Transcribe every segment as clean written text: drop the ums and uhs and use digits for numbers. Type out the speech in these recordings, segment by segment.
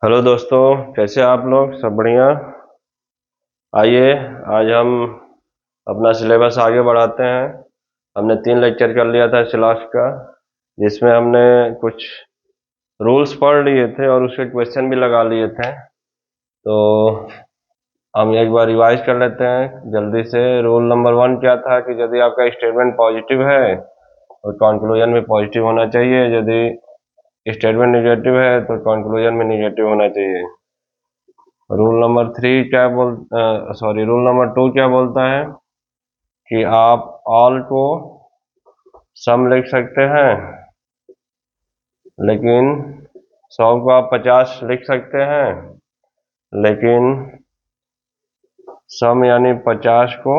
Hello दोस्तों, कैसे आप लोग? सब बढ़िया। आइए, आज हम अपना सिलेबस आगे बढ़ाते हैं। हमने 3 लेक्चर कर लिया था सिलास का, जिसमें हमने कुछ रूल्स पढ़ लिए थे और उसके क्वेश्चन भी लगा लिए थे। तो हम एक बार रिवाइज कर लेते हैं जल्दी से। रूल नंबर 1 क्या था कि यदि आपका स्टेटमेंट पॉजिटिव है तो कंक्लूजन भी पॉजिटिव होना चाहिए, यदि स्टेटमेंट निगेटिव है तो कंक्लूजन में निगेटिव होना चाहिए। रूल नंबर 2 क्या बोलता है कि आप ऑल को सम लिख सकते हैं, लेकिन 100 को आप 50 लिख सकते हैं, लेकिन सम यानी 50 को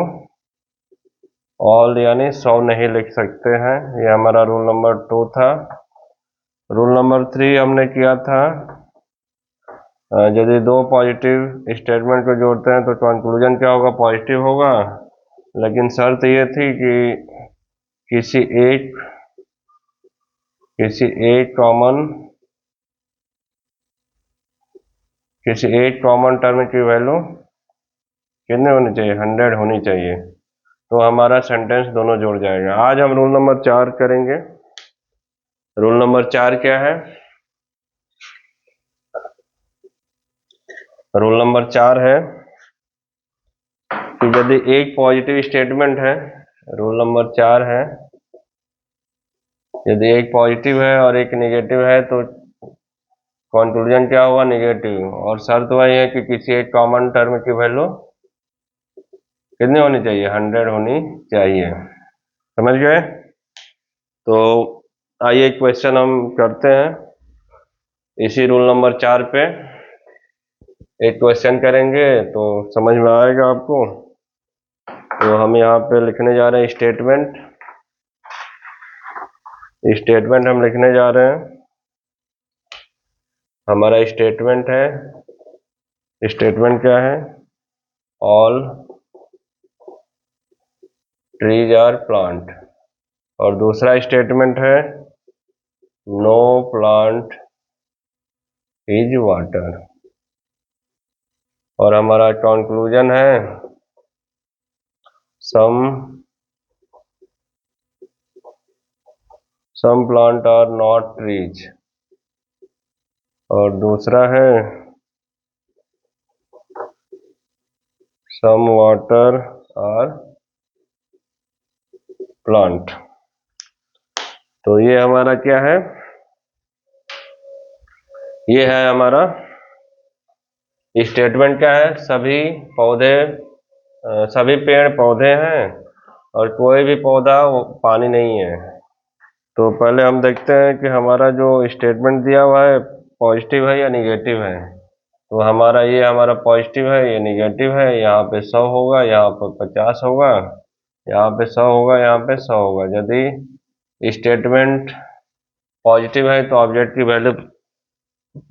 ऑल यानी 100 नहीं लिख सकते हैं। ये हमारा रूल नंबर 2 था। रूल नंबर 3 हमने किया था, यदि दो पॉजिटिव स्टेटमेंट को जोड़ते हैं तो कंक्लूजन क्या होगा? पॉजिटिव होगा, लेकिन शर्त ये थी कि किसी एक किसी एक कॉमन किसी एक कॉमन टर्म की वैल्यू कितने होनी चाहिए? 100 होनी चाहिए, तो हमारा सेंटेंस दोनों जुड़ जाएगा। आज हम रूल नंबर 4 करेंगे। रूल नंबर 4 क्या है? रूल नंबर 4 है कि यदि एक पॉजिटिव स्टेटमेंट है, रूल नंबर 4 है, यदि एक पॉजिटिव है और एक निगेटिव है तो कंक्लूजन क्या होगा? निगेटिव। और शर्त वही है कि किसी एक कॉमन टर्म की वैल्यू कितनी होनी चाहिए? 100 होनी चाहिए। समझ गए? तो आइए क्वेश्चन हम करते हैं। इसी रूल नंबर 4 पे एक क्वेश्चन करेंगे तो समझ में आएगा आपको। तो हम यहाँ पे लिखने जा रहे हैं स्टेटमेंट हम लिखने जा रहे हैं। हमारा स्टेटमेंट क्या है? All trees are plant. और दूसरा स्टेटमेंट है नो प्लांट इज वाटर। और हमारा कंक्लूजन है some plant are not trees. और दूसरा है सम वाटर आर प्लांट। तो ये हमारा क्या है? ये है हमारा स्टेटमेंट। क्या है? सभी पेड़ पौधे हैं और कोई भी पौधा पानी नहीं है। तो पहले हम देखते हैं कि हमारा जो स्टेटमेंट दिया हुआ है पॉजिटिव है या निगेटिव है। तो हमारा पॉजिटिव है, ये निगेटिव है। यहाँ पे 100 होगा, यहाँ पे 50 होगा, यहाँ पे 100 होगा, यहाँ पे 100 होगा। यदि स्टेटमेंट पॉजिटिव है तो ऑब्जेक्ट की वैल्यू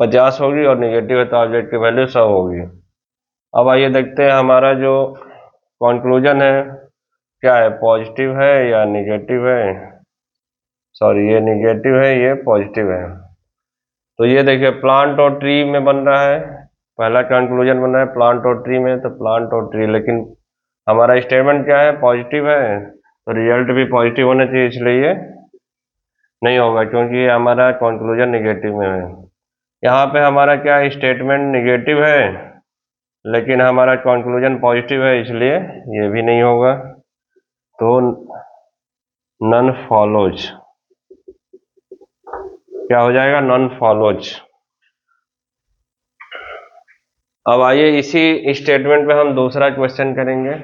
50 होगी और निगेटिव है तो ऑब्जेक्ट की वैल्यू 100 होगी। अब आइए देखते हैं हमारा जो कंक्लूजन है क्या है, पॉजिटिव है या निगेटिव है। सॉरी, ये निगेटिव है, ये पॉजिटिव है। तो ये देखिए प्लांट और ट्री में बन रहा है। पहला कंक्लूजन बन रहा है प्लांट और ट्री में, तो प्लांट और ट्री। लेकिन हमारा स्टेटमेंट क्या है? पॉजिटिव है, तो रिजल्ट भी पॉजिटिव होना चाहिए, इसलिए ये नहीं होगा क्योंकि ये हमारा कंक्लूजन निगेटिव में है। यहाँ पे हमारा क्या स्टेटमेंट निगेटिव है लेकिन हमारा कंक्लूजन पॉजिटिव है, इसलिए ये भी नहीं होगा। तो नन फॉलोज। क्या हो जाएगा? None follows. अब आइए इसी स्टेटमेंट पे हम दूसरा क्वेश्चन करेंगे।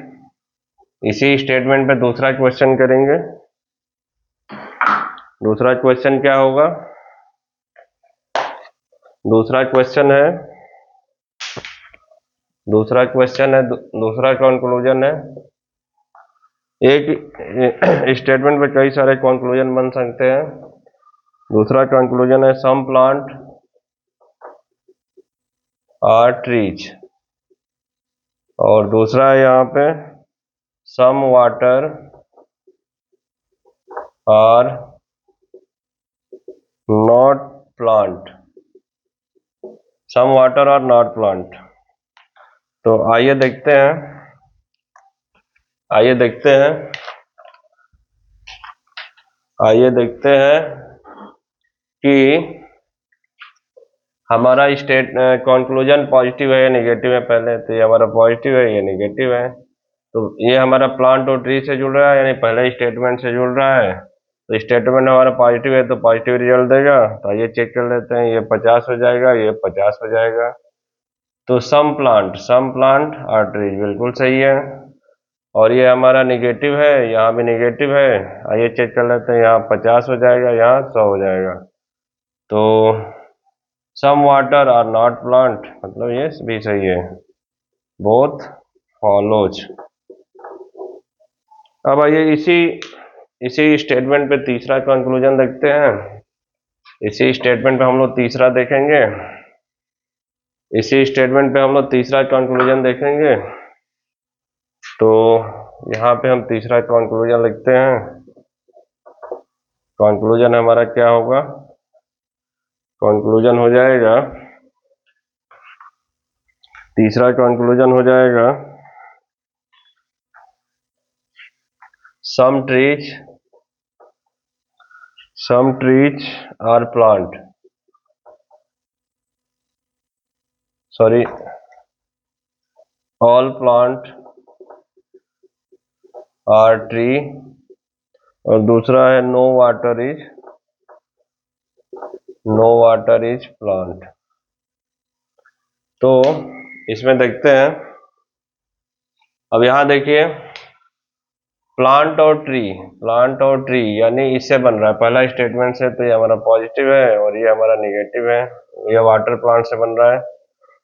इसी स्टेटमेंट पे दूसरा क्वेश्चन करेंगे। दूसरा क्वेश्चन क्या होगा? दूसरा क्वेश्चन है दूसरा कंक्लूजन है। एक स्टेटमेंट पे कई सारे कंक्लूजन बन सकते हैं। दूसरा कंक्लूजन है सम प्लांट आर ट्रीज। और दूसरा है यहाँ पे some water are not plant. Some water और नॉट प्लांट। तो आइए देखते हैं, आइए देखते हैं, आइए देखते हैं कि हमारा स्टेट कंक्लूजन पॉजिटिव है या नेगेटिव है। पहले तो ये हमारा पॉजिटिव है, ये नेगेटिव है। तो ये हमारा प्लांट और ट्री से जुड़ रहा है, यानी पहले स्टेटमेंट से जुड़ रहा है। तो स्टेटमेंट हमारा पॉजिटिव है तो पॉजिटिव रिजल्ट देगा। तो ये चेक कर लेते हैं, ये 50 हो जाएगा, ये 50 हो जाएगा। तो सम प्लांट और ट्रीज बिल्कुल सही है। और ये हमारा निगेटिव है, यहाँ भी निगेटिव है। आइए चेक कर लेते हैं, यहाँ 50 हो जाएगा, यहाँ 100 हो जाएगा। तो some water are not plant, मतलब ये भी सही है, बोथ फॉलोज। अब आइए इसी इसी स्टेटमेंट पे तीसरा कंक्लूजन देखते हैं। इसी स्टेटमेंट पे हम लोग तीसरा देखेंगे, इसी स्टेटमेंट पे हम लोग तीसरा कंक्लूजन देखेंगे। तो यहाँ पे हम तीसरा कंक्लूजन लिखते हैं। कंक्लूजन हमारा क्या होगा? कंक्लूजन हो जाएगा, तीसरा कंक्लूजन हो जाएगा, some trees are plant, sorry, all plant are tree. और दूसरा है नो वाटर इज प्लांट। तो इसमें देखते हैं, अब यहां देखिए, प्लांट और ट्री यानी इससे बन रहा है पहला स्टेटमेंट से। तो ये हमारा पॉजिटिव है और ये हमारा निगेटिव है। ये वाटर प्लांट से बन रहा है।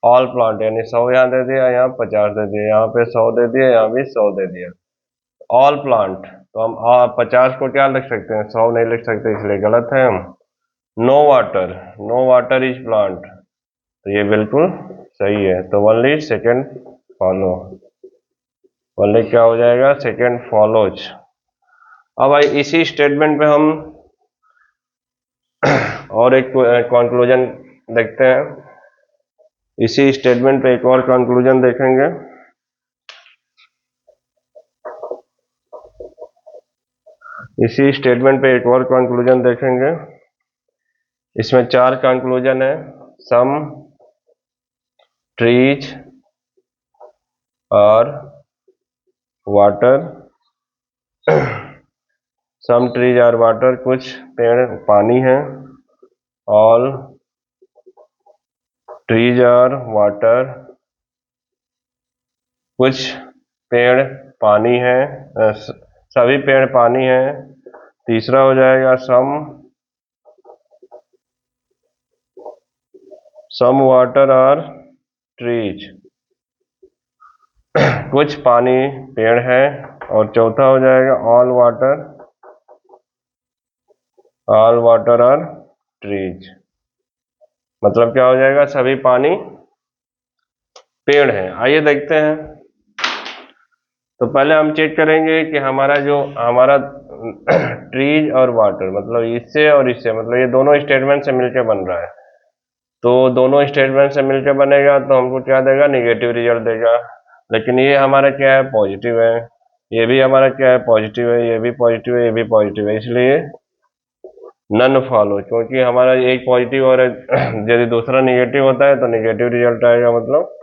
ऑल प्लांट यानी 100 यहाँ दे दिया, यहाँ 50 दे दिया, यहाँ पे 100 दे दिया, यहाँ भी 100 दे दिया। ऑल प्लांट, तो हम 50 को क्या लिख सकते हैं, 100 नहीं लिख सकते, इसलिए गलत है हम। नो वाटर इज प्लांट, तो ये बिल्कुल सही है। तो ओनली सेकेंड फॉलो, ओनली क्या हो जाएगा, सेकेंड फॉलोज। अब भाई इसी स्टेटमेंट पे हम और एक कंक्लूजन देखते हैं। इसी स्टेटमेंट पे एक और कंक्लूजन देखेंगे। इसी स्टेटमेंट पे एक और कंक्लूजन देखेंगे। इसमें 4 कंक्लूजन है। सम ट्रीज और water, some trees are water, कुछ पेड़ पानी है। ऑल ट्रीज आर वाटर, कुछ पेड़ पानी है, सभी पेड़ पानी है। तीसरा हो जाएगा सम वाटर आर ट्रीज, कुछ पानी पेड़ है। और चौथा हो जाएगा ऑल वाटर आर ट्रीज, मतलब क्या हो जाएगा, सभी पानी पेड़ है। आइए देखते हैं। तो पहले हम चेक करेंगे कि हमारा ट्रीज और वाटर, मतलब इससे और इससे, मतलब ये दोनों स्टेटमेंट से मिलकर बन रहा है। तो दोनों स्टेटमेंट से मिलकर बनेगा तो हमको क्या देगा, निगेटिव रिजल्ट देगा। लेकिन ये हमारा क्या है, पॉजिटिव है। ये भी हमारा क्या है, पॉजिटिव है। ये भी पॉजिटिव है, ये भी पॉजिटिव है, इसलिए नन फॉलो। क्योंकि हमारा एक पॉजिटिव और यदि दूसरा निगेटिव होता है तो निगेटिव रिजल्ट आएगा, मतलब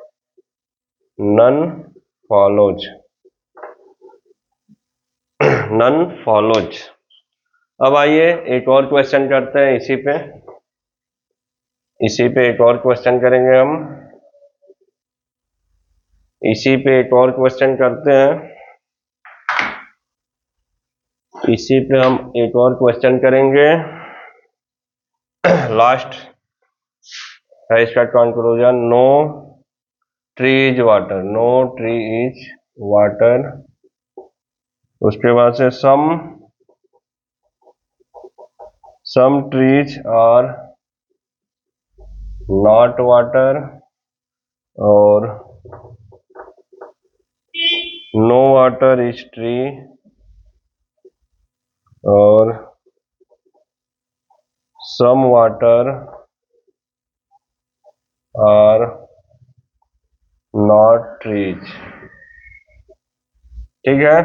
नन फॉलोज, नन फॉलोज। अब आइए एक और क्वेश्चन करते हैं इसी पे एक और क्वेश्चन करेंगे हम। इसी पे एक और क्वेश्चन करते हैं। इसी पे हम एक और क्वेश्चन करेंगे। लास्ट है इसका conclusion, no tree is water. उसके बाद से some trees are not water, और नो वाटर इज ट्री, और some water are not trees. ठीक है।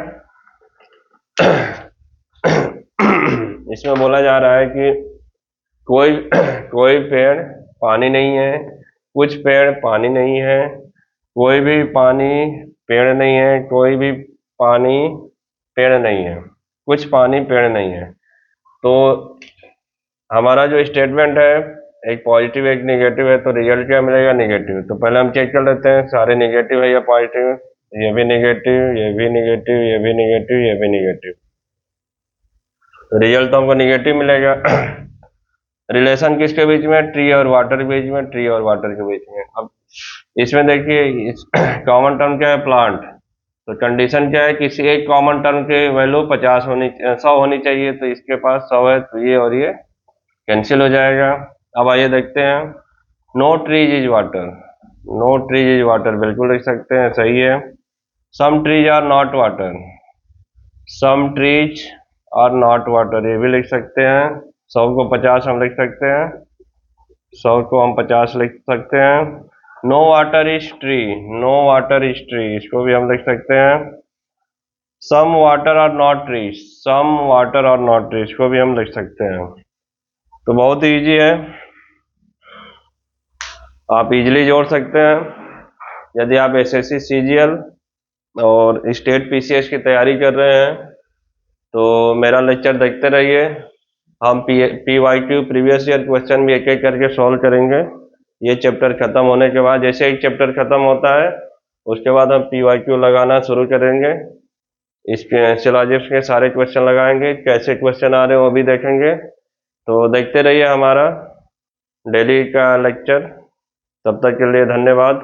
इसमें बोला जा रहा है कि कोई कोई पेड़ पानी नहीं है, कुछ पेड़ पानी नहीं है, कोई भी पानी पेड़ नहीं है, कोई भी पानी पेड़ नहीं है, कुछ पानी पेड़ नहीं है। तो हमारा जो स्टेटमेंट है एक पॉजिटिव एक निगेटिव है, तो रिजल्ट क्या मिलेगा? निगेटिव। तो पहले हम चेक कर लेते हैं सारे निगेटिव है या पॉजिटिव। ये भी निगेटिव, ये भी निगेटिव, ये भी निगेटिव, ये भी निगेटिव। तो रिजल्ट तो हमको निगेटिव मिलेगा। रिलेशन किसके बीच में? ट्री और वाटर के बीच में, ट्री और वाटर के बीच में। अब इसमें देखिए कॉमन टर्म क्या है? प्लांट। तो कंडीशन क्या है? किसी एक कॉमन टर्म की वैल्यू 50 होनी 100 होनी चाहिए, तो इसके पास 100 है, तो ये और ये कैंसिल हो जाएगा। अब आइए देखते हैं। No trees is water, no trees is water बिल्कुल लिख सकते हैं, सही है। Some trees are not water, some trees are not water, ये भी लिख सकते हैं। 100 को 50 हम लिख सकते हैं, 100 को हम 50 लिख सकते हैं। No water is tree, no water is tree, इसको भी हम लिख सकते हैं। Some water are not trees, some water are not trees, इसको भी हम लिख सकते हैं। तो बहुत इजी है, आप इजीली जोड़ सकते हैं। यदि आप एसएससी सीजीएल और स्टेट पीसीएस की तैयारी कर रहे हैं तो मेरा लेक्चर देखते रहिए। हम पीवाईक्यू प्रीवियस ईयर क्वेश्चन भी एक एक करके सॉल्व करेंगे। ये चैप्टर खत्म होने के बाद, जैसे एक चैप्टर खत्म होता है उसके बाद हम पीवाईक्यू लगाना शुरू करेंगे। इस सिलॉजिस्ट के सारे क्वेश्चन लगाएंगे, कैसे क्वेश्चन आ रहे हैं वो भी देखेंगे। तो देखते रहिए हमारा डेली का लेक्चर। तब तक के लिए धन्यवाद।